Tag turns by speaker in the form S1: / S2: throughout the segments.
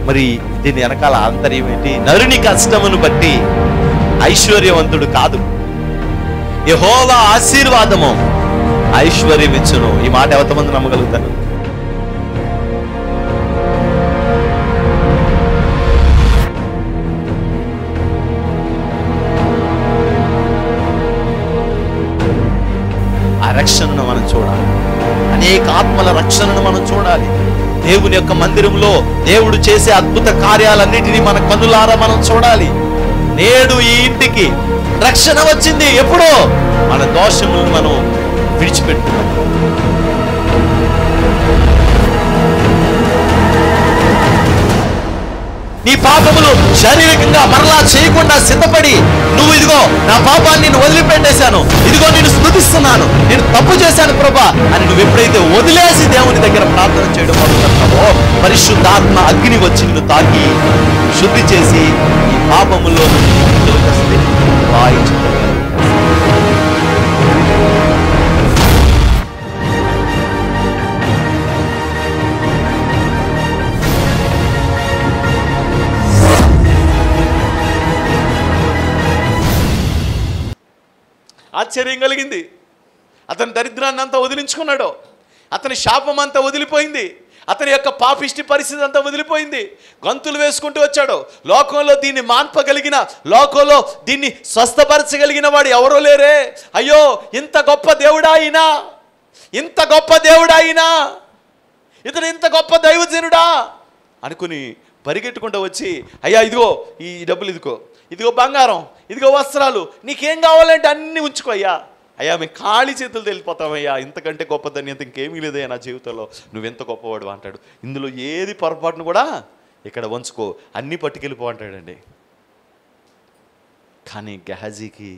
S1: మరి దీని వెనకాల ఆంతర్యం ఏంటి? నరుని కష్టమును బట్టి ఐశ్వర్యవంతుడు కాదు, యెహోవా ఆశీర్వాదము ఐశ్వర్యం ఇచ్చును. ఈ మాట ఎంతమంది నమ్మగలుగుతారు? ఆ రక్షణను మనం చూడాలి, అనేక ఆత్మల రక్షణను మనం చూడాలి. దేవుని యొక్క మందిరంలో దేవుడు చేసే అద్భుత కార్యాలన్నిటినీ మన కన్నులారా మనం చూడాలి. నేడు ఈ ఇంటికి రక్షణ వచ్చింది. ఎప్పుడో మన దోషములను మనం విడిచిపెట్టుకున్నాం. నీ పాపములు శారీరకంగా మరలా చేయకుండా సిద్ధపడి, నువ్వు ఇదిగో నా పాపాన్ని నేను వదిలిపెట్టేశాను, ఇదిగో నేను స్తుతిస్తున్నాను, నేను తప్పు చేశాను ప్రభా అని నువ్వు ఎప్పుడైతే వదిలేసి దేవుని దగ్గర ప్రార్థన చేయడం మొదలుపెడతావో, పరిశుద్ధాత్మ అగ్ని వచ్చి నిన్ను తాకి శుద్ధి చేసి ఈ పాపములో ఆశ్చర్యం కలిగింది. అతని దరిద్రాన్ని అంతా వదిలించుకున్నాడు, అతని శాపం అంతా వదిలిపోయింది, అతని యొక్క పాపిష్టి పరిస్థితి అంతా వదిలిపోయింది. గంతులు వేసుకుంటూ వచ్చాడు. లోకంలో దీన్ని మాన్పగలిగిన, లోకంలో దీన్ని స్వస్థపరచగలిగిన వాడు ఎవరో లేరే. అయ్యో, ఇంత గొప్ప దేవుడా అయినా, ఇంత గొప్ప దేవుడా అయినా, ఇతను ఇంత గొప్ప దైవజనుడా అనుకుని పరిగెట్టుకుంటూ వచ్చి, అయ్యా ఇదిగో ఈ డబ్బులు, ఇదిగో బంగారం, ఇదిగో వస్త్రాలు, నీకేం కావాలంటే అన్నీ ఉంచుకో అయ్యా. అయ్యా మేము ఖాళీ చేతులు వెళ్ళిపోతామయ్యా, ఇంతకంటే గొప్ప ధన్యత ఇంకేమీ లేదయ్యా నా జీవితంలో, నువ్వెంత గొప్పవాడు అంటాడు. ఇందులో ఏది పొరపాటును కూడా ఇక్కడ ఉంచుకో, అన్నీ పట్టుకెళ్ళిపో అంటాడండి. కానీ గెహాజీకి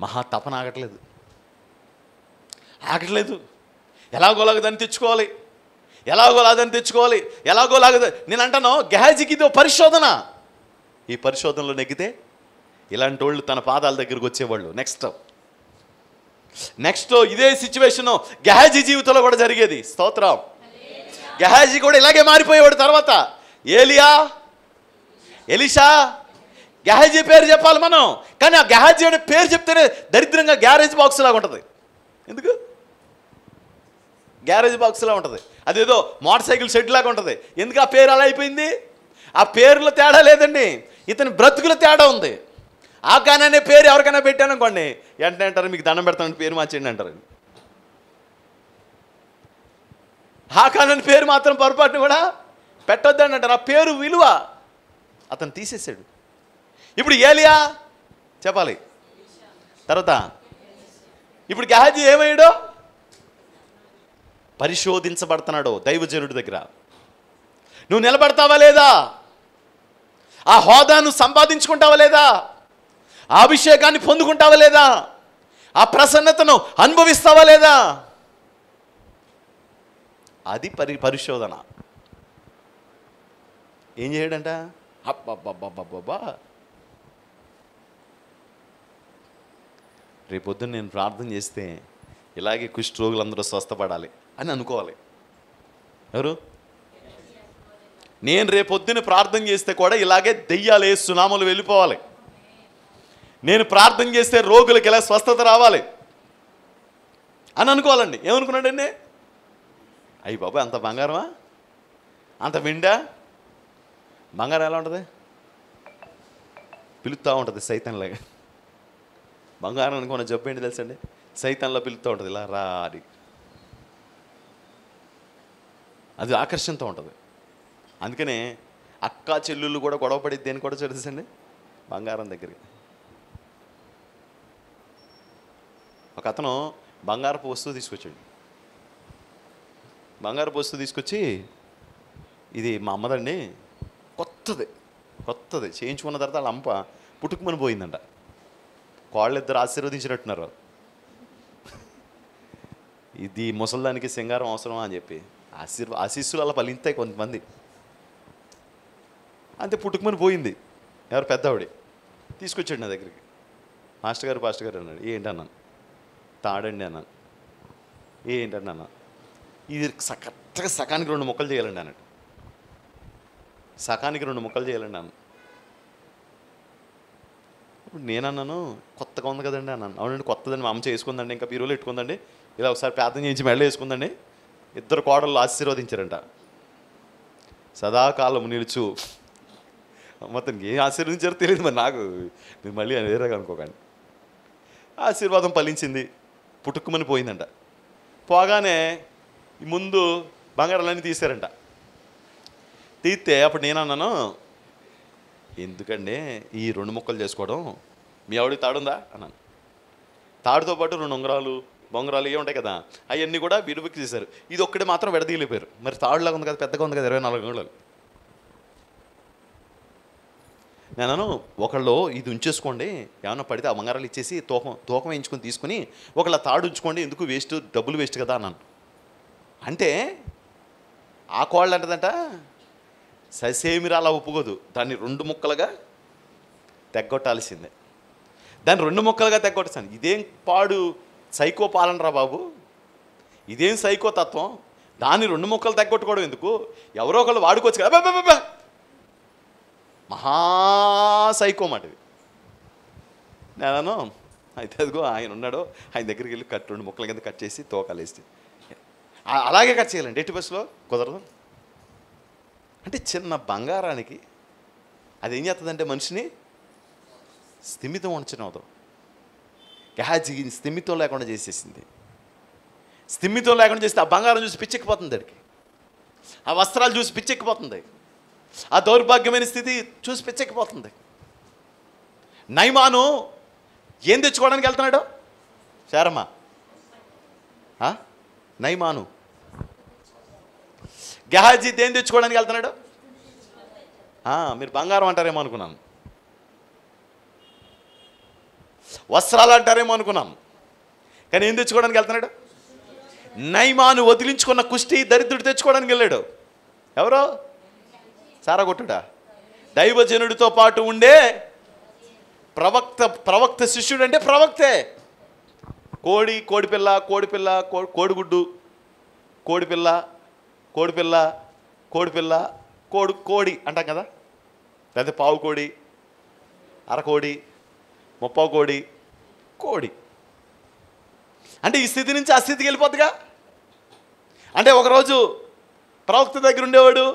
S1: మహా తపన ఆగట్లేదు. ఎలాగోలాగా దాన్ని తెచ్చుకోవాలి, ఎలాగోలాదని తెచ్చుకోవాలి, ఎలాగోలాగా. నేను అంటాను, గెహాజీకి ఇది పరిశోధన. ఈ పరిశోధనలో నెగ్గితే ఇలాంటి వాళ్ళు తన పాదాల దగ్గరకు వచ్చేవాళ్ళు. నెక్స్ట్ ఇదే సిచ్యువేషన్ గెహాజీ జీవితంలో కూడా జరిగేది. స్తోత్రం. గెహాజీ కూడా ఇలాగే మారిపోయేవాడు. తర్వాత ఎలీషా, గెహాజీ పేరు చెప్పాలి మనం, కానీ ఆ గెహాజీ అనే పేరు చెప్తేనే దరిద్రంగా గ్యారేజ్ బాక్స్ లాగా ఉంటుంది. ఎందుకు? గ్యారేజ్ బాక్స్ లాగా ఉంటుంది, అదేదో మోటార్ సైకిల్ షెడ్ లాగా ఉంటుంది. ఎందుకు ఆ పేరు అలా అయిపోయింది? ఆ పేరులో తేడా లేదండి, ఇతని బ్రతుకుల తేడా ఉంది. ఆకాన్ అనే పేరు ఎవరికైనా పెట్టాను అనుకోండి, వెంటనే అంటారు మీకు దండం పెడతాను పేరు మార్చేయండి అంటారు. ఆకాన్ అనే పేరు మాత్రం పొరపాటును కూడా పెట్టొద్దని అంటారు. ఆ పేరు విలువ అతను తీసేసాడు. ఇప్పుడు ఏలియా చెప్పాలి. తర్వాత ఇప్పుడు గెహాజీ ఏమయ్యాడో? పరిశోధించబడుతున్నాడు దైవజనుడి దగ్గర. నువ్వు నిలబడతావా లేదా? ఆ హోదాను సంపాదించుకుంటావా లేదా? ఆ అభిషేకాన్ని పొందుకుంటావా లేదా? ఆ ప్రసన్నతను అనుభవిస్తావా లేదా? అది పరిశోధన. ఏం చేయడంట? అబ్బబ్బబ్బబ్బబ్బా, రేపొద్దున నేను ప్రార్థన చేస్తే ఇలాగే కుష్ఠరోగులందరూ స్వస్థపడాలి అని అనుకోవాలి. ఎవరు? నేను రేపొద్దున ప్రార్థన చేస్తే కూడా ఇలాగే దెయ్యాలు సునాములు వెళ్ళిపోవాలి. నేను ప్రార్థన చేస్తే రోగులకి ఇలా స్వస్థత రావాలి అని అనుకోవాలండి. ఏమనుకున్నాడండి? అయ్యి బాబా, అంత బంగారమా, అంత విండా? బంగారం ఎలా ఉంటుంది? పిలుస్తూ ఉంటుంది సైతంలాగా. బంగారం అనుకున్న జబ్బు ఏంటి తెలుసండి? సైతంలో పిలుస్తూ ఉంటుంది, ఇలా రా అని. అది ఆకర్షణతో ఉంటుంది. అందుకనే అక్క చెల్లుళ్ళు కూడా గొడవపడేది దేని కూడా తెలుసండి? బంగారం దగ్గరికి. ఒక అతను బంగారపు వస్తువు తీసుకొచ్చాడు. బంగారపు వస్తువు తీసుకొచ్చి, ఇది మా అమ్మదండి, కొత్తది చేయించుకున్న తర్వాత వాళ్ళ అమ్మ పుట్టుకుమని పోయిందంట. కోళ్ళిద్దరు ఆశీర్వదించినట్టున్నారు, ఇది ముసలిదానికి సింగారం అవసరమా అని చెప్పి ఆశీస్సులు అలా ఫలింతాయి కొంతమంది. అంతే పుట్టుకుమని పోయింది. ఎవరు? పెద్దవాడి తీసుకొచ్చాడు నా దగ్గరికి. పాస్టర్ గారు అన్నాడు. ఏంటన్నాను? తాడండి అన్నాను. ఏంటన్నా? ఇది కరెక్ట్గా సకానికి 2 ముక్కలు చేయాలండి అన్నాడు. సకానికి 2 ముక్కలు చేయాలండి అన్న. ఇప్పుడు నేనన్నాను, కొత్తగా ఉంది కదండి అన్నాను. అవునండి కొత్తదండి, మా అమ్మ చేసుకుందండి, ఇంకా బీరువాలో పెట్టుకుందండి, ఇలా ఒకసారి ప్రార్థన చేయించి మెడలో వేసుకుందండి. 2 కోడళ్ళు ఆశీర్వదించారంట. సదాకాలం నిలుచు, మొత్తం ఏం ఆశీర్వదించారో తెలియదు మరి నాకు, మీరు మళ్ళీ వేరేగా అనుకోకండి. ఆశీర్వాదం ఫలించింది, పుట్టుకుమని పోయిందంట. పోగానే ముందు బంగారాలన్నీ తీశారంట. తీస్తే అప్పుడు నేనన్నాను, ఎందుకండి ఈ 2 ముక్కలు చేసుకోవడం, మీ ఆవిడకి తాడుందా అన్నాను. తాడుతో పాటు 2 ఉంగరాలు బొంగరాలు ఇవి ఉంటాయి కదా, అవన్నీ కూడా విడుపుకి చేశారు. ఇది ఒక్కడే మాత్రం విడదీయలేపారు. మరి తాడులాగా ఉంది కదా, పెద్దగా ఉంది కదా, 24 అంగుళాలు. నేను ఒకళ్ళు ఇది ఉంచేసుకోండి, ఏమన్నా పడితే ఆ బంగారాలు ఇచ్చేసి తూకం వేయించుకొని తీసుకుని ఒకళ్ళ తాడు ఉంచుకోండి, ఎందుకు వేస్ట్, డబ్బులు వేస్ట్ కదా అన్నాను. అంటే ఆ కోళ్ళు అంటదంట, ససేమిరా అలా ఒప్పుకోదు, దాన్ని 2 ముక్కలుగా తెగ్గొట్టాల్సిందే. దాన్ని 2 ముక్కలుగా తెగ్గొట్టాను. ఇదేం పాడు సైకో పాలనరా బాబు, ఇదేం సైకో తత్వం, దాన్ని 2 ముక్కలు తెగ్గొట్టుకోవడం ఎందుకు, ఎవరో ఒకళ్ళు వాడుకోవచ్చు కదా. బాబా మహా సైకో మాట ఇది. నేను అయితే అదిగో ఆయన ఉన్నాడో, ఆయన దగ్గరికి వెళ్ళి 2 ముక్కల కింద కట్ చేసి తోకాలేసి అలాగే కట్ చేయాలండి, ఎట్టి బస్సులో కుదరదు. అంటే చిన్న బంగారానికి అది ఏం చేస్తుందంటే మనిషిని స్థిమితం ఉంచడం అవుతాం. గహాజీ స్థిమితం లేకుండా చేసేసింది. స్థిమితం లేకుండా చేస్తే ఆ బంగారం చూసి పిచ్చెక్కిపోతుంది, దానికి ఆ వస్త్రాలు చూసి పిచ్చెక్కిపోతుంది, ఆ దౌర్భాగ్యమైన స్థితి చూసి పిచ్చెక్కిపోతుంది. నయమాను ఏం తెచ్చుకోవడానికి వెళ్తున్నాడు శారమ్మా? నయమాను గెహాజీ దేని తెచ్చుకోవడానికి వెళ్తున్నాడు? మీరు బంగారం అంటారేమో అనుకున్నాను, వస్త్రాలు అంటారేమో అనుకున్నాం, కానీ ఏం తెచ్చుకోవడానికి వెళ్తున్నాడు? నయమాను వదిలించుకున్న కుష్టి దరిద్రుడు తెచ్చుకోవడానికి వెళ్ళాడు. ఎవరో సారగొట్టుడా, దైవజనుడితో పాటు ఉండే ప్రవక్త శిష్యుడు అంటే ప్రవక్తే. కోడిపిల్ల కోడిగుడ్డు, కోడిపిల్ల కోడి అంటాం కదా, లేదా పావు కోడి, అరకోడి, ముప్పావు కోడి. అంటే ఈ స్థితి నుంచి ఆ స్థితికి వెళ్ళిపోద్దిగా. అంటే ఒకరోజు ప్రవక్త దగ్గర ఉండేవాడు,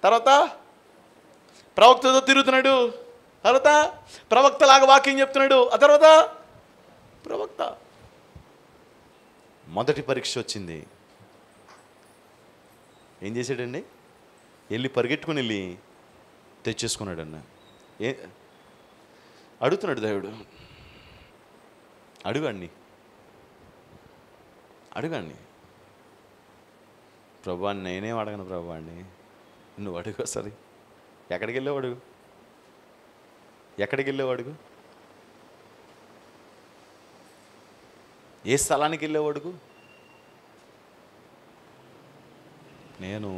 S1: తర్వాత ప్రవక్తతో తిరుగుతున్నాడు, తర్వాత ప్రవక్తలాగా వాక్యం చెప్తున్నాడు, ఆ తర్వాత ప్రవక్త. మొదటి పరీక్ష వచ్చింది, ఏం చేశాడండి? వెళ్ళి పరిగెట్టుకుని వెళ్ళి తెచ్చేసుకున్నాడన్న. అడుగుతున్నాడు దేవుడు, అడుగండి ప్రభు, నేనేం అడగను ప్రభు అండి, నువ్వు అడుగు. సరే ఎక్కడికి వెళ్ళేవాడుగు, ఏ స్థలానికి వెళ్ళేవాడుగు? నేను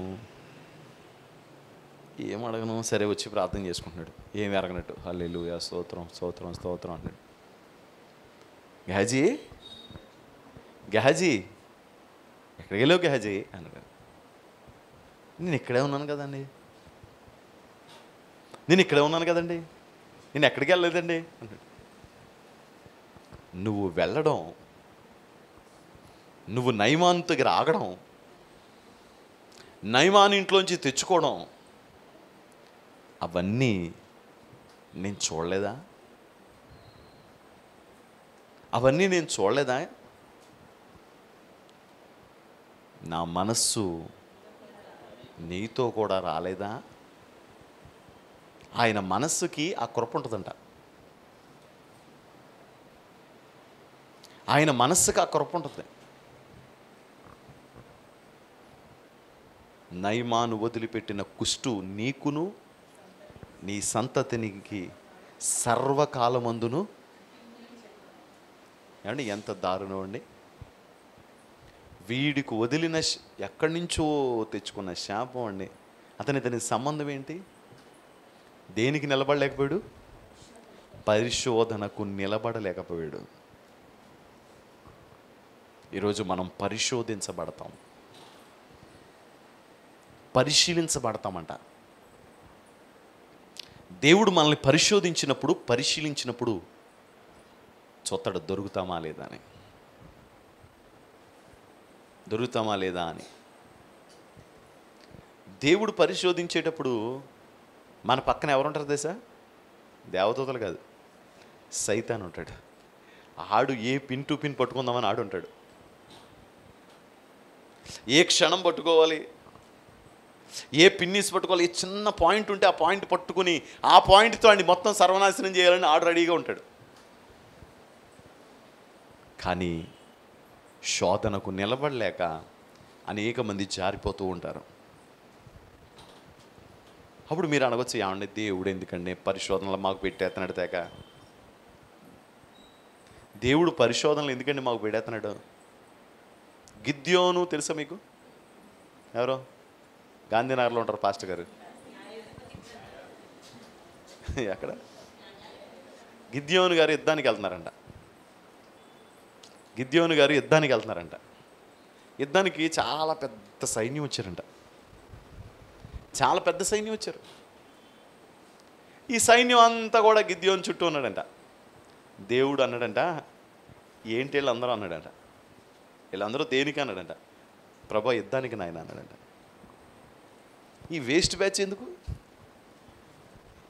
S1: ఏం అడగను, సరే వచ్చి ప్రార్థన చేసుకుంటున్నాడు, ఏమి అరగనట్టు. హల్లెలూయా, స్తోత్రం అంటున్నాడు. గెహాజీ ఎక్కడికి వెళ్ళావు గెహాజీ అన్నాడు. నేను ఇక్కడే ఉన్నాను కదండి, నేను ఎక్కడికి వెళ్ళలేదండి అన్నాడు. నువ్వు వెళ్ళడం, నువ్వు నయమాను దగ్గర ఆగడం, నయమాను ఇంట్లోంచి తెచ్చుకోవడం, అవన్నీ నేను చూడలేదా? నా మనస్సు నీతో కూడా రాలేదా? ఆయన మనస్సుకి ఆ కృప ఉంటుందంట. ఆయన మనస్సుకి ఆ కృప ఉంటుంది. నయమాను వదిలిపెట్టిన కుష్టు నీకును నీ సంతతినికి సర్వకాలమందును. ఏమండి ఎంత దారుణం అండి! వీడికి వదిలిన ఎక్కడి నుంచో తెచ్చుకున్న శాపం అండి. అతనికి సంబంధం ఏంటి? దేనికి నిలబడలేకపోయాడు? పరిశోధనకు నిలబడలేకపోయాడు. ఈరోజు మనం పరిశోధించబడతాం, పరిశీలించబడతామంట. దేవుడు మనల్ని పరిశోధించినప్పుడు, పరిశీలించినప్పుడు చూస్తాడు దొరుకుతామా లేదా అని. దొరుకుతామా లేదా అని. దేవుడు పరిశోధించేటప్పుడు మన పక్కన ఎవరుంటారు తెలుసా? దేవదూతలు కాదు, సైతాన్ ఉంటాడు. ఆడు ఏ పిన్ టు పిన్ పట్టుకుందామని ఆడు ఉంటాడు. ఏ క్షణం పట్టుకోవాలి, ఏ పిన్నిస్ పట్టుకోవాలి, ఏ చిన్న పాయింట్ ఉంటే ఆ పాయింట్ పట్టుకుని ఆ పాయింట్తో ఆడిని మొత్తం సర్వనాశనం చేయాలని ఆడు రెడీగా ఉంటాడు. కానీ శోధనకు నిలబడలేక అనేక మంది జారిపోతూ ఉంటారు. అప్పుడు మీరు అనవచ్చు, ఏమండి దేవుడు ఎందుకండి పరిశోధనలు మాకు పెట్టేస్తున్నాడు తెగ? దేవుడు పరిశోధనలు ఎందుకండి మాకు పెట్టేస్తున్నాడు? గిద్యోను తెలుసా మీకు? ఎవరో గాంధీనగర్లో ఉంటారు పాస్టర్ గారు. ఎక్కడ? గిద్యోను గారు యుద్ధానికి వెళ్తున్నారంట. గిద్యోను గారు యుద్ధానికి వెళ్తున్నారంట. యుద్ధానికి చాలా పెద్ద సైన్యం వచ్చారంట. చాలా పెద్ద సైన్యం వచ్చారు. ఈ సైన్యం అంతా కూడా గిద్యోను చుట్టూ ఉన్నాడంట. దేవుడు అన్నాడంట, ఏంటి వీళ్ళందరూ అన్నాడంట. వీళ్ళందరూ దేనికి అన్నాడంట? ప్రభా యుద్ధానికి నాయన అన్నాడంట. ఈ వేస్ట్ బ్యాచ్ ఎందుకు,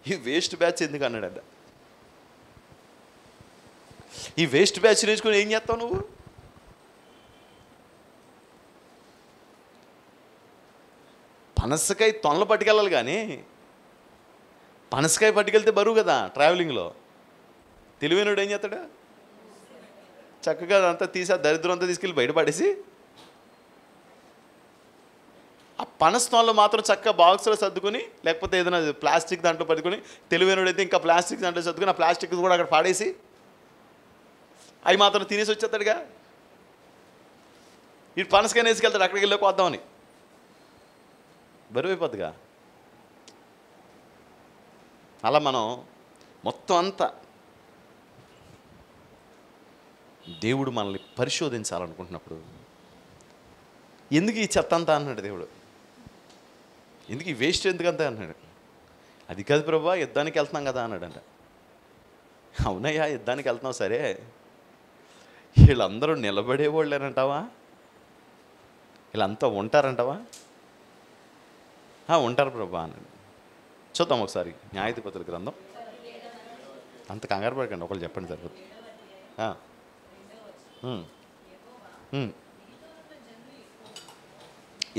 S1: ఈ వేస్ట్ బ్యాచ్ ఎందుకు అన్నాడంట. ఈ వేస్ట్ బ్యాచ్ నేర్చుకుని ఏం చేస్తావు నువ్వు? పనసకాయ తొనలు పట్టుకెళ్ళాలి, కానీ పనసకాయ పట్టుకెళ్తే బరువు కదా ట్రావెలింగ్లో. తెలివైనడు ఏం చేస్తాడు? చక్కగా అదంతా తీసి ఆ దరిద్రం అంతా తీసుకెళ్ళి బయటపడేసి ఆ పనస తొనలు మాత్రం చక్కగా బాక్స్లో సర్దుకొని, లేకపోతే ఏదైనా ప్లాస్టిక్ దాంట్లో పట్టుకొని, తెలివైనడు అయితే ఇంకా ప్లాస్టిక్ దాంట్లో సర్దుకొని ఆ ప్లాస్టిక్ కూడా అక్కడ పాడేసి అవి మాత్రం తినేసి వచ్చేస్తాడుగా. ఇటు పనసకాయ వేసుకెళ్తాడు అక్కడికి వెళ్ళి కోద్దామని, బరువు అయిపోద్దిగా. అలా మనం మొత్తం అంతా దేవుడు మనల్ని పరిశోధించాలనుకుంటున్నప్పుడు, ఎందుకు ఈ చెత్త అంతా అన్నాడు దేవుడు, ఎందుకు ఈ వేస్ట్ ఎందుకంతా అన్నాడు. అది కాదు ప్రభా, యుద్ధానికి వెళ్తున్నాం కదా అన్నాడంట. అవునయ్యా యుద్ధానికి వెళ్తున్నావు సరే, వీళ్ళందరూ నిలబడేవాళ్ళేనంటావా? వీళ్ళంతా ఉంటారంటావా? ఉంటారు ప్రభా అన్నాడు. చూద్దాం ఒకసారి న్యాయాధిపతుల గ్రంథం. అంత కంగారు పడకండి, ఒకళ్ళు చెప్పండి సరిపోతుంది.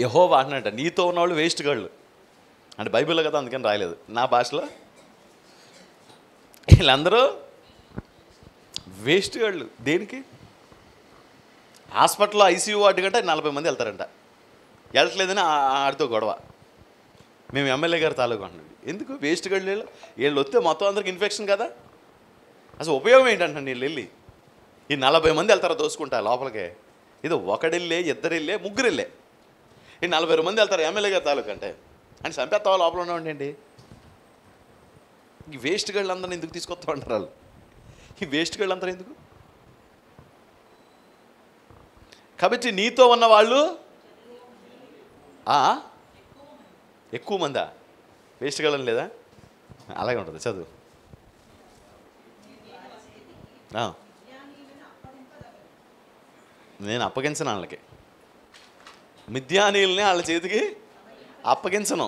S1: యెహోవా అంటున్నట్ట, నీతో ఉన్నవాళ్ళు వేస్ట్ గాళ్ళు అంటే బైబిల్లో కదా, అందుకని రాయలేదు నా భాషలో. వీళ్ళందరూ వేస్ట్ గాళ్ళు. దేనికి? హాస్పిటల్లో ఐసీయూ వార్డు కంటే 40 మంది వెళ్తారంట. వెళ్ళట్లేదని ఆడితో గొడవ. మేము ఎమ్మెల్యే గారు తాలూకు అంటున్నాడు. ఎందుకు వేస్ట్ గాళ్ళు? వీళ్ళు వస్తే మొత్తం అందరికి ఇన్ఫెక్షన్ కదా. అసలు ఉపయోగం ఏంటంటే వీళ్ళు వెళ్ళి ఈ 40 మంది వెళ్తారా దోసుకుంటా లోపలికే? ఏదో ఒకడెళ్ళే, ఇద్దరెళ్ళే, ముగ్గురెళ్ళే ఈ 40 మంది వెళ్తారు ఎమ్మెల్యే గారి తాలూకు అంటే చంపేస్తావా లోపల ఉన్నామండి. ఈ వేస్ట్ గళ్ళు అందరిని ఎందుకు తీసుకొస్తా ఉంటారు వాళ్ళు? ఈ వేస్ట్ గళ్ళు అందరూ ఎందుకు? కాబట్టి నీతో ఉన్న వాళ్ళు ఎక్కువ మందా? వేస్ట్ గళ్ళని లేదా? అలాగే ఉంటుంది, చదువు. నేను అప్పగించను వాళ్ళకి, మిద్యానీయుల్ని వాళ్ళ చేతికి అప్పగించను.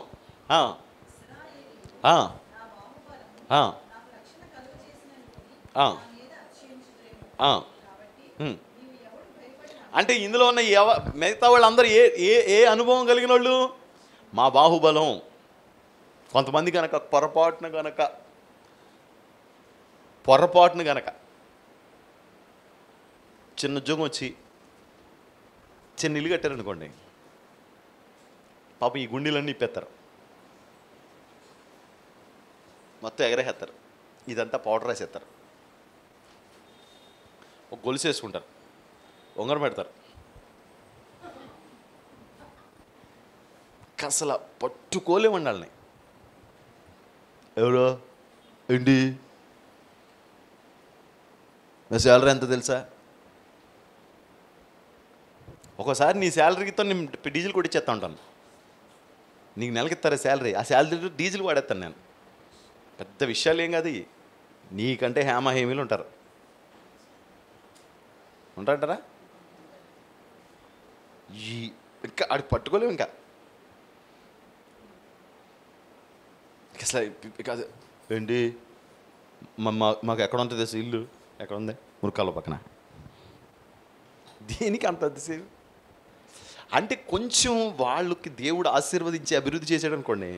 S1: అంటే ఇందులో ఉన్న మిగతా వాళ్ళందరూ ఏ ఏ అనుభవం కలిగిన వాళ్ళు? మా బాహుబలం. కొంతమంది కనుక పొరపాటున గనక చిన్న ఉద్యోగం వచ్చి చిన్న ఇల్లు కట్టారనుకోండి, పాపం ఈ గుండెలన్నీ ఇప్పేస్తారు, మొత్తం ఎగరేసేస్తారు, ఇదంతా పౌడర్ వేసేస్తారు, ఒక గొలుసు వేసుకుంటారు, ఉంగరం పెడతారు. అసలు పట్టుకోలేమండి వాళ్ళని. ఎవరో ఏంటి నా శాలరీ ఎంత తెలుసా? ఒక్కోసారి నీ శాలరీతో నేను డీజిల్ కొట్టించేస్తా ఉంటాను. నీకు నెలకి ఇస్తారా శాలరీ? ఆ శాలరీతో డీజిల్ వాడేస్తాను నేను. పెద్ద విషయాలు ఏం కాదు. నీకంటే హేమహేమీలు ఉంటారంటారా? ఇంకా ఆడికి పట్టుకోలేము. ఇంకా అసలు కాదు ఏంటి, మాకు ఎక్కడ ఉంటుంది తెలుసు ఇల్లు? ఎక్కడ ఉంది? మురికాల పక్కన. దేనికి అంత అతిశయం? అంటే కొంచెం వాళ్ళకి దేవుడు ఆశీర్వదించి అభివృద్ధి చేసాడు అనుకోండి,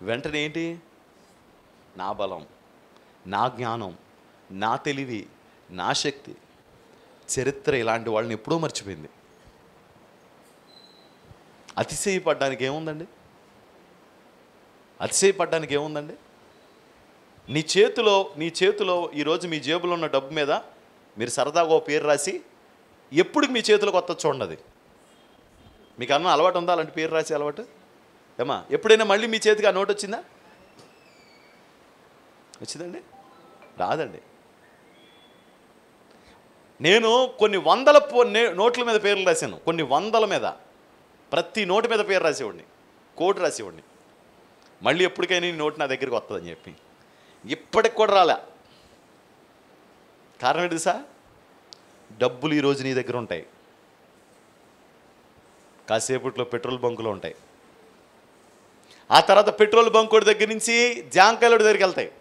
S1: వెంటనే ఏంటి, నా బలం, నా జ్ఞానం, నా తెలివి, నా శక్తి. చరిత్ర ఇలాంటి వాళ్ళని ఎప్పుడో మర్చిపోయింది. అతిశయపడ్డానికి ఏముందండి? అతిశయపడ్డానికి ఏముందండి? నీ చేతిలో ఈరోజు మీ జేబులో ఉన్న డబ్బు మీద మీరు సరదాగా ఓ పేరు రాసి ఎప్పుడు మీ చేతిలోకి వస్తా చూడండి. మీకు అన్న అలవాటు ఉందా అలాంటి పేరు రాసి అలవాటు? ఏమా ఎప్పుడైనా మళ్ళీ మీ చేతికి ఆ నోట్ వచ్చిందా? వచ్చిందండి? రాదండి. నేను కొన్ని వందల నోట్ల మీద పేర్లు రాశాను. కొన్ని వందల మీద, ప్రతి నోటు మీద పేరు రాసేవాడిని, కోడ్ రాసేవాడిని. మళ్ళీ ఎప్పటికైనా ఈ నోటు నా దగ్గరికి వస్తుందని చెప్పి ఇప్పటికి కూడా రాలే. కారణం ఏంటి సార్? డబ్బులు ఈరోజు నీ దగ్గర ఉంటాయి, కాసేపట్లో పెట్రోల్ బంకులో ఉంటాయి. ఆ తర్వాత పెట్రోల్ బంకు దగ్గర నుంచి జాంకాయలోడి దగ్గరికి వెళ్తాయి.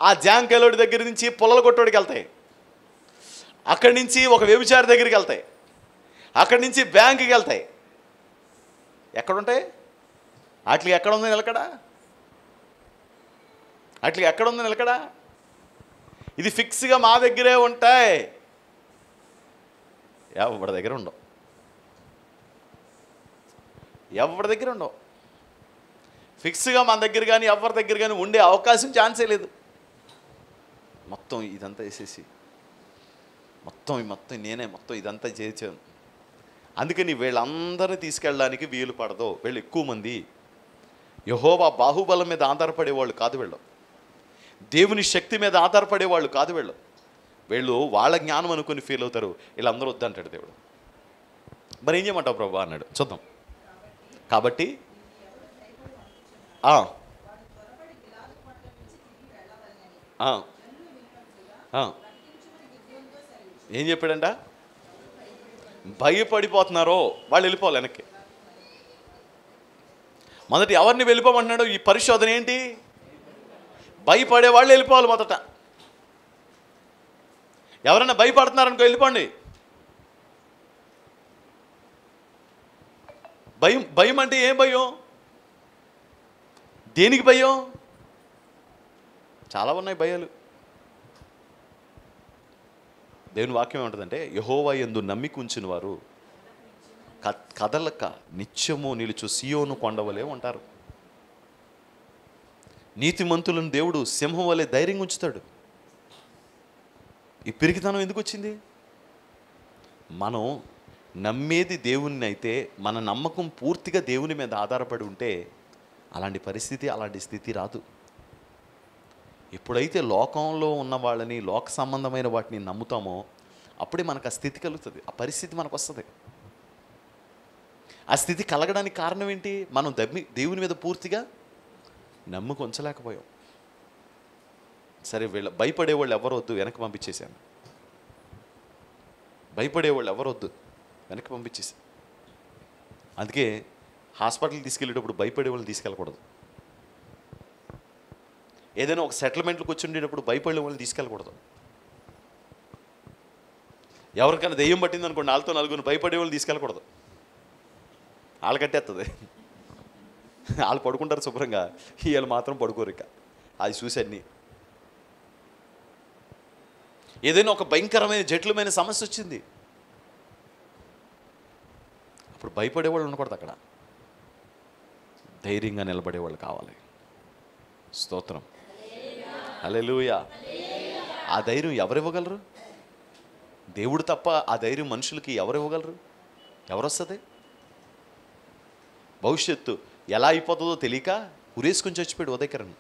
S1: ఆ జాంకాయలోడి దగ్గర నుంచి పొలాల కొట్టోడికి వెళ్తాయి. అక్కడి నుంచి ఒక వ్యభిచారి దగ్గరికి వెళ్తాయి. అక్కడి నుంచి బ్యాంకుకి వెళ్తాయి. ఎక్కడుంటాయి? వాటికి ఎక్కడ ఉంది నిలకడ? వాటికి ఎక్కడ ఉంది నిలకడ? ఇది ఫిక్స్గా మా దగ్గరే ఉంటాయి, ఎవరి దగ్గర ఉండవు. ఎవరి దగ్గర ఉండవు. ఫిక్స్గా మన దగ్గర కానీ ఎవరి దగ్గర కానీ ఉండే అవకాశం ఛాన్సే లేదు. మొత్తం ఇదంతా వేసేసి మొత్తం నేనే ఇదంతా చేసాను. అందుకని వీళ్ళందరినీ తీసుకెళ్ళడానికి వీలు పడదు. వీళ్ళు ఎక్కువ మంది యెహోవా బాహుబలం మీద ఆధారపడేవాళ్ళు కాదు. వీళ్ళు దేవుని శక్తి మీద ఆధారపడేవాళ్ళు కాదు. వీళ్ళు వాళ్ళ జ్ఞానం అనుకుని ఫీల్ అవుతారు. వీళ్ళందరూ వద్దంటాడు దేవుడు. మరి ఏం చేయమంటావు ప్రభు అన్నాడు. చూద్దాం. కాబట్టి ఏం చెప్పాడంట? భయపడిపోతున్నారో వాళ్ళు వెళ్ళిపోవాలి వెనక్కి. మొదట ఎవరిని వెళ్ళిపోమంటున్నాడు? ఈ పరిశోధన ఏంటి? భయపడే వాళ్ళు వెళ్ళిపోవాలి మొదట. ఎవరైనా భయపడుతున్నారనుకో వెళ్ళిపోండి. భయం అంటే ఏం భయం? దేనికి భయం? చాలా ఉన్నాయి భయాలు. దేవుని వాక్యం ఏమంటుందంటే, యెహోవా యందు నమ్మిక ఉంచిన వారు కదలక నిత్యము నిలుచు సియోను కొండవలే ఉంటారు. నీతిమంతులను దేవుడు సింహం వలె ధైర్యంగా ఉంచుతాడు. ఈ పిరికితనం ఎందుకు వచ్చింది? మనం నమ్మేది దేవుణ్ణి అయితే, మన నమ్మకం పూర్తిగా దేవుని మీద ఆధారపడి ఉంటే అలాంటి పరిస్థితి, అలాంటి స్థితి రాదు. ఎప్పుడైతే లోకంలో ఉన్న వాళ్ళని, లోక సంబంధమైన వాటిని నమ్ముతామో అప్పుడే మనకు ఆ స్థితి కలుగుతుంది, ఆ పరిస్థితి మనకు వస్తుంది. ఆ స్థితి కలగడానికి కారణం ఏంటి? మనం దేవుని మీద పూర్తిగా నమ్మకం ఉంచలేకపోయాం. సరే, భయపడేవాళ్ళు ఎవరు వద్దు, వెనక్కి పంపించేశాను. భయపడేవాళ్ళు ఎవరు వద్దు, వెనక్కి పంపించేసాను. అందుకే హాస్పిటల్కి తీసుకెళ్ళేటప్పుడు భయపడే వాళ్ళని తీసుకెళ్ళకూడదు. ఏదైనా ఒక సెటిల్మెంట్కి వచ్చి ఉండేటప్పుడు భయపడే వాళ్ళని తీసుకెళ్ళకూడదు. ఎవరికైనా దెయ్యం పట్టింది అనుకోండి, వాళ్ళతో నలుగురు భయపడే వాళ్ళని తీసుకెళ్ళకూడదు. వాళ్ళు కట్టేస్తుంది. వాళ్ళు పడుకుంటారు శుభ్రంగా, వీళ్ళు మాత్రం పడుకోరు. ఇక అది చూసి అన్నీ. ఏదైనా ఒక భయంకరమైన జటిలమైన సమస్య వచ్చింది, అప్పుడు భయపడేవాళ్ళు ఉండకూడదు. అక్కడ ధైర్యంగా నిలబడేవాళ్ళు కావాలి. స్తోత్రం, హల్లెలూయా. ఆ ధైర్యం ఎవరు ఇవ్వగలరు? దేవుడు తప్ప ఆ ధైర్యం మనుషులకి ఎవరు ఇవ్వగలరు? ఎవరు వస్తుంది? భవిష్యత్తు ఎలా అయిపోతుందో తెలియక ఉరేసుకొని చచ్చిపోయాడు ఉదయకరణ్.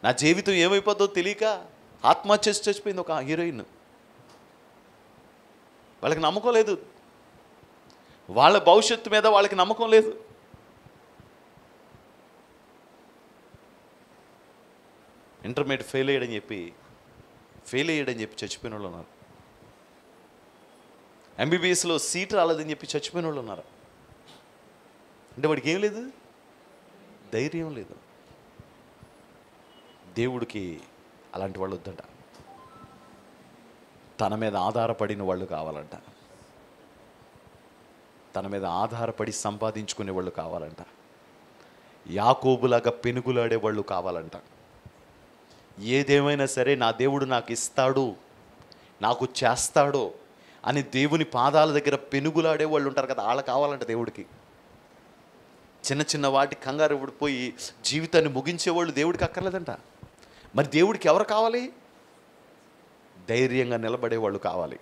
S1: నా జీవితం ఏమైపోతుందో తెలియక ఆత్మహత్య చేసి చచ్చిపోయింది ఒక హీరోయిన్. వాళ్ళకి నమ్మకం లేదు, వాళ్ళ భవిష్యత్తు మీద వాళ్ళకి నమ్మకం లేదు. ఇంటర్మీడియట్ ఫెయిల్ అయ్యాడని చెప్పి చచ్చిపోయిన వాళ్ళు ఉన్నారు. ఎంబీబీఎస్లో సీట్ రాలేదని చెప్పి చచ్చిపోయిన వాళ్ళు ఉన్నారు. అంటే వాడికి ఏం లేదు, ధైర్యం లేదు. దేవుడికి అలాంటి వాళ్ళు వద్దంట. తన మీద ఆధారపడిన వాళ్ళు కావాలంట. తన మీద ఆధారపడి సంపాదించుకునే వాళ్ళు కావాలంట. యాకోబులాగా పెనుగులాడే వాళ్ళు కావాలంట. ఏదేమైనా సరే నా దేవుడు నాకు ఇస్తాడు, నాకు చేస్తాడు అని దేవుని పాదాల దగ్గర పెనుగులాడే వాళ్ళు ఉంటారు కదా, వాళ్ళ కావాలంట దేవుడికి. చిన్న చిన్న వాటి కంగారు పడిపోయి జీవితాన్ని ముగించేవాళ్ళు దేవుడికి అక్కర్లేదంట. మరి దేవుడికి ఎవరు కావాలి? ధైర్యంగా నిలబడేవాళ్ళు కావాలి.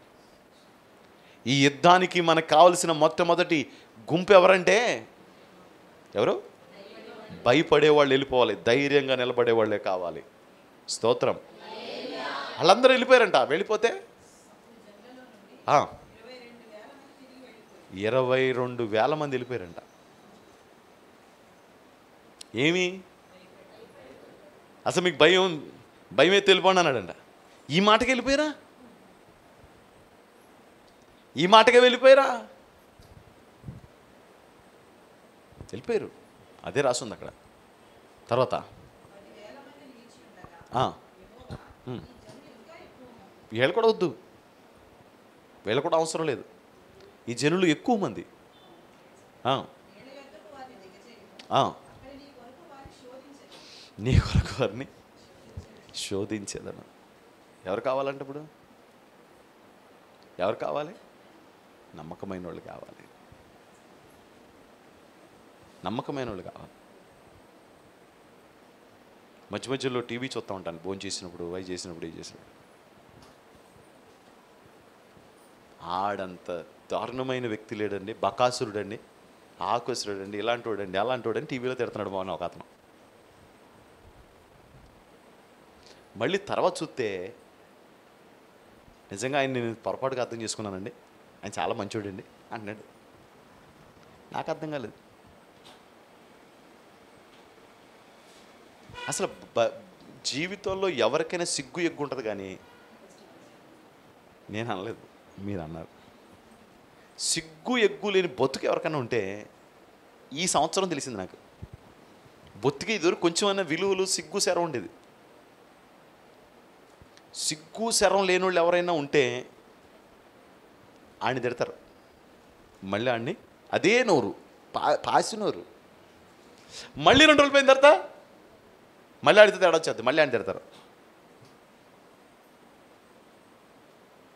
S1: ఈ యుద్ధానికి మనకు కావలసిన మొట్టమొదటి గుంపు ఎవరంటే ఎవరు? భయపడేవాళ్ళు వెళ్ళిపోవాలి, ధైర్యంగా నిలబడేవాళ్ళే కావాలి. స్తోత్రం. వాళ్ళందరూ వెళ్ళిపోయారంట. వెళ్ళిపోతే 22,000 మంది వెళ్ళిపోయారంట. ఏమి అసలు మీకు భయమే తెలిపోండి అన్నాడంట. ఈ మాటకి వెళ్ళిపోయారా? ఈ మాటకే వెళ్ళిపోయారా? వెళ్ళిపోయారు. అదే రాస్తుంది అక్కడ. తర్వాత వీళ్ళు కూడా వద్దు, వీళ్ళు కూడా అవసరం లేదు. ఈ జనులు ఎక్కువ మంది. నీ కొరకు వారిని శోధించేదను. ఎవరు కావాలంటే ఇప్పుడు? ఎవరు కావాలి? నమ్మకమైన వాళ్ళు కావాలి. నమ్మకమైన వాళ్ళు కావాలి. మధ్య మధ్యలో టీవీ చూస్తూ ఉంటాను, భోజనం చేసినప్పుడు, వై చేసినప్పుడు, ఇది చేసినప్పుడు. ఆడంత దారుణమైన వ్యక్తి లేడండి, బకాసురుడండి, ఆకుసురుడండి, ఇలాంటి వాడండి, అలాంటి వాడని టీవీలో తిడుతున్నాడు బాగున్నా ఒక అతను. మళ్ళీ తర్వాత చూస్తే నిజంగా ఆయన నేను పొరపాటుగా అర్థం చేసుకున్నానండి, ఆయన చాలా మంచోడండి అంటున్నాడు. నాకు అర్థం కాలేదు. అసలు జీవితంలో ఎవరికైనా సిగ్గు ఎగ్గు ఉంటుంది, కానీ నేను అనలేదు, మీరు అన్నారు. సిగ్గు ఎగ్గు లేని బొత్తుకు ఎవరికైనా ఉంటే ఈ సంవత్సరం తెలిసింది నాకు. బొత్తుకి ఇదివరకు కొంచెం అన్న విలువలు, సిగ్గు శరం ఉండేది. సిగ్గు శరం లేని వాళ్ళు ఎవరైనా ఉంటే ఆడిని తిడతారు. మళ్ళీ ఆడిని అదే నోరు, పాసి నోరు. మళ్ళీ 2 రోజులు పోయిన తర్వాత మళ్ళీ ఆడితే తేడా వచ్చేది, మళ్ళీ ఆయన తిడతారు.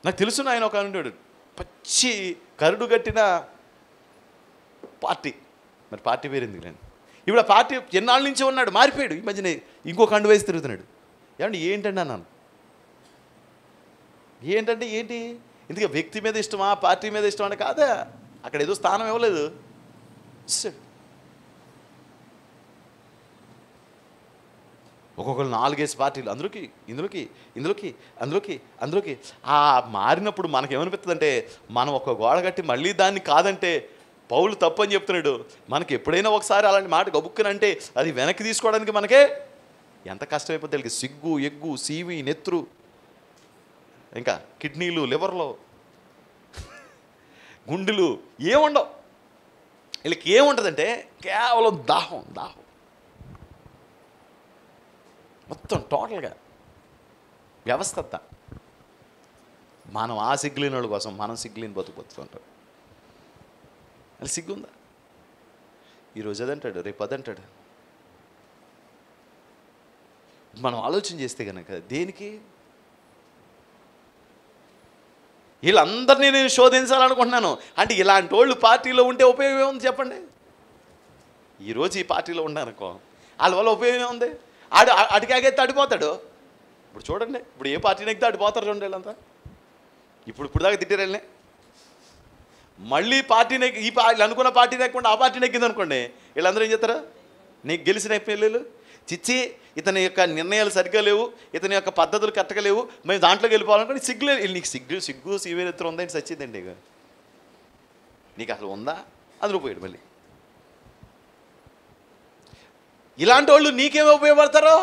S1: నాకు తెలుసు ఆయన ఒక ఉంటాడు, పచ్చి కరుడు కట్టిన పార్టీ. మరి పార్టీ పేరుంది నేను. ఇప్పుడు ఆ పార్టీ ఎన్నాళ్ళ నుంచే ఉన్నాడు, మారిపోయాడు. ఈ మధ్యనే ఇంకో కండు వేసి తిరుగుతున్నాడు. ఏమంటే ఏంటండి అన్నాను. ఏంటంటే ఏంటి? ఇందుకే వ్యక్తి మీద ఇష్టమా, పార్టీ మీద ఇష్టమా అంటే కాదా, అక్కడ ఏదో స్థానం ఇవ్వలేదు. ఒక్కొక్కరు 4-5 పార్టీలు, అందులోకి ఇందులోకి ఇందులోకి అందులోకి అందులోకి. ఆ మారినప్పుడు మనకేమనిపిస్తుంది అంటే, మనం ఒక గోడ కట్టి మళ్ళీ దాన్ని కాదంటే పౌలు తప్పు అని చెప్తున్నాడు. మనకి ఎప్పుడైనా ఒకసారి అలాంటి మాట గబుక్కునంటే అది వెనక్కి తీసుకోవడానికి మనకే ఎంత కష్టమైపోతుంది. సిగ్గు ఎగ్గు, సీవి, నెత్తురు, ఇంకా కిడ్నీలు, లివర్లో గుండెలు ఏముండవు. వీళ్ళకి ఏముంటుందంటే కేవలం దాహం. మొత్తం టోటల్గా వ్యవస్థ అంతా. మనం ఆ సిగ్గులేని వాళ్ళ కోసం మనం సిగ్గులేని బతుకుతుంటాం. అది సిగ్గుందా? ఈరోజు అదంటాడు, రేపు అదంటాడు. మనం ఆలోచన చేస్తే కనుక దేనికి? వీళ్ళందరినీ నేను శోధించాలనుకుంటున్నాను అంటే ఇలాంటి వాళ్ళు పార్టీలో ఉంటే ఉపయోగం ఏముంది చెప్పండి? ఈరోజు ఈ పార్టీలో ఉన్నానుకో, వాళ్ళ వల్ల ఉపయోగం ఏముంది? అడిగాగైతే అడిపోతాడు. ఇప్పుడు చూడండి, ఇప్పుడు ఏ పార్టీని ఎక్కితే అడిపోతారు చూడండి వీళ్ళంతా. ఇప్పుడు దాకా తిట్టారు వెళ్ళి, మళ్ళీ పార్టీని వీళ్ళు అనుకున్న పార్టీని ఎక్కకుండా ఆ పార్టీని ఎక్కింది అనుకోండి, వీళ్ళందరూ ఏం చేస్తారు? నీకు గెలిచిన పిల్లలు చిచ్చి ఇతని యొక్క నిర్ణయాలు సరిగ్గా లేవు, ఇతని యొక్క పద్ధతులు కరెక్ట్గా లేవు, మేము దాంట్లోకి వెళ్ళిపోవాలనుకోండి. సిగ్గులేదు. నీకు సిగ్గు సీవేరెత్తులు ఉందా? సచ్చిందండి. ఇక నీకు అసలు ఉందా? అందులో పోయాడు. మళ్ళీ ఇలాంటి వాళ్ళు నీకేమో ఉపయోగపడతారో?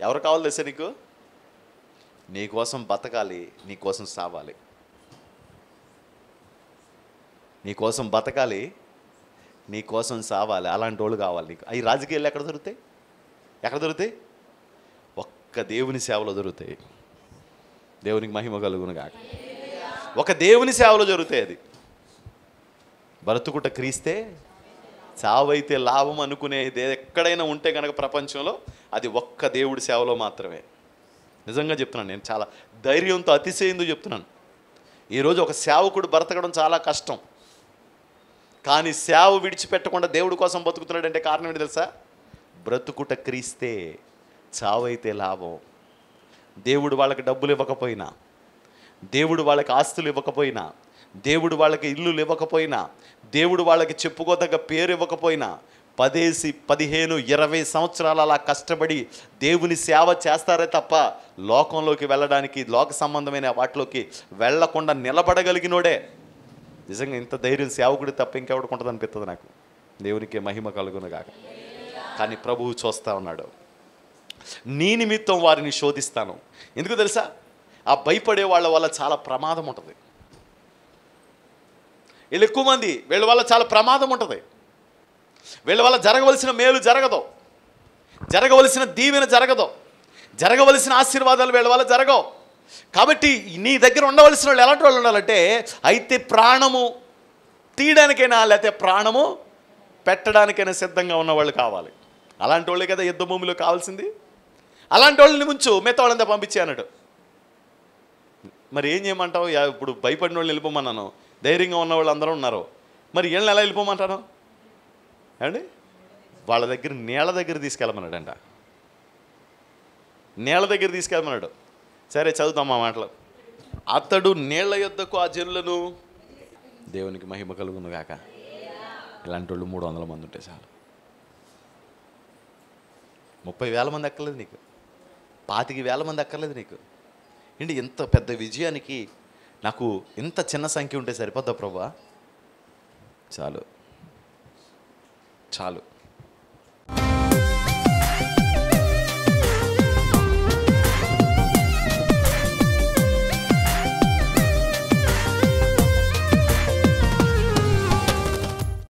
S1: ఎవరు కావాలి తెలుసా నీకు? నీ కోసం బతకాలి, నీ కోసం సావాలి. నీ కోసం బతకాలి, నీ కోసం సావాలి. అలాంటి వాళ్ళు కావాలి నీకు. అవి రాజకీయాలు ఎక్కడ దొరుకుతాయి? ఎక్కడ దొరుకుతాయి? ఒక్క దేవుని సేవలో దొరుకుతాయి. దేవునికి మహిమ కలుగును గాక. ఒక దేవుని సేవలో జరుగుతాయి. అది బ్రతుకుట క్రీస్తే చావైతే లాభం అనుకునేది ఎక్కడైనా ఉంటే కనుక ప్రపంచంలో అది ఒక్క దేవుడి సేవలో మాత్రమే. నిజంగా చెప్తున్నాను, నేను చాలా ధైర్యంతో అతిశయంతో చెప్తున్నాను. ఈరోజు ఒక సేవకుడు బ్రతకడం చాలా కష్టం. కానీ సేవ విడిచిపెట్టకుండా దేవుడి కోసం బతుకుతున్నాడంటే కారణం ఏంటి తెలుసా? బ్రతుకుట క్రీస్తే చావైతే లాభం. దేవుడు వాళ్ళకి డబ్బులు ఇవ్వకపోయినా, దేవుడు వాళ్ళకి ఆస్తులు ఇవ్వకపోయినా, దేవుడు వాళ్ళకి ఇల్లులు ఇవ్వకపోయినా, దేవుడు వాళ్ళకి చెప్పుకోదగ్గ పేరు ఇవ్వకపోయినా 10, 15, 20 సంవత్సరాలు అలా కష్టపడి దేవుని సేవ చేస్తారే తప్ప లోకంలోకి వెళ్ళడానికి, లోక సంబంధమైన వాటిలోకి వెళ్లకుండా నిలబడగలిగినోడే నిజంగా ఇంత ధైర్యం సేవకుడి తప్ప ఇంకెవడికి ఉంటుంది అనిపిస్తుంది నాకు. దేవునికి మహిమ కలుగును గాక. కానీ ప్రభువు చూస్తూ ఉన్నాడు. నీ నిమిత్తం వారిని శోధిస్తాను. ఎందుకు తెలుసా? ఆ భయపడే వాళ్ళ వల్ల చాలా ప్రమాదం ఉంటుంది. వీళ్ళు ఎక్కువ మంది, వీళ్ళ వల్ల చాలా ప్రమాదం ఉంటుంది. వీళ్ళ వల్ల జరగవలసిన మేలు జరగదు, జరగవలసిన దీవెన జరగదు, జరగవలసిన ఆశీర్వాదాలు వీళ్ళ వల్ల జరగవు. కాబట్టి నీ దగ్గర ఉండవలసిన వాళ్ళు ఎలాంటి వాళ్ళు ఉండాలంటే, అయితే ప్రాణము తీయడానికైనా లేకపోతే ప్రాణము పెట్టడానికైనా సిద్ధంగా ఉన్నవాళ్ళు కావాలి. అలాంటి వాళ్ళే కదా యుద్ధ భూమిలో కావాల్సింది. అలాంటి వాళ్ళని ముంచు, మిగతా వాళ్ళంతా పంపించే అన్నాడు. మరి ఏం చేయమంటావు? ఇప్పుడు భయపడిన వాళ్ళు వెళ్ళిపోమన్నాను, ధైర్యంగా ఉన్న వాళ్ళు అందరూ ఉన్నారు. మరి వీళ్ళని ఎలా వెళ్ళిపోమంటాను అండి? వాళ్ళ దగ్గర నీళ్ళ దగ్గర తీసుకెళ్ళమన్నాడంట. నీళ్ళ దగ్గర తీసుకెళ్ళమన్నాడు. సరే చదువుతాం మా మాటలు. అతడు నీళ్ల యొద్దకు ఆ జనులను, దేవునికి మహిమ కలుగును గాక. ఇలాంటి వాళ్ళు 300 మంది ఉంటే చాలు. 30,000 మంది అక్కర్లేదు నీకు, 25,000 మంది అక్కర్లేదు నీకు. ఏంటి ఇంత పెద్ద విజయానికి నాకు ఇంత చిన్న సంఖ్య ఉంటే సరిపోద్దా ప్రభువా? చాలు చాలు.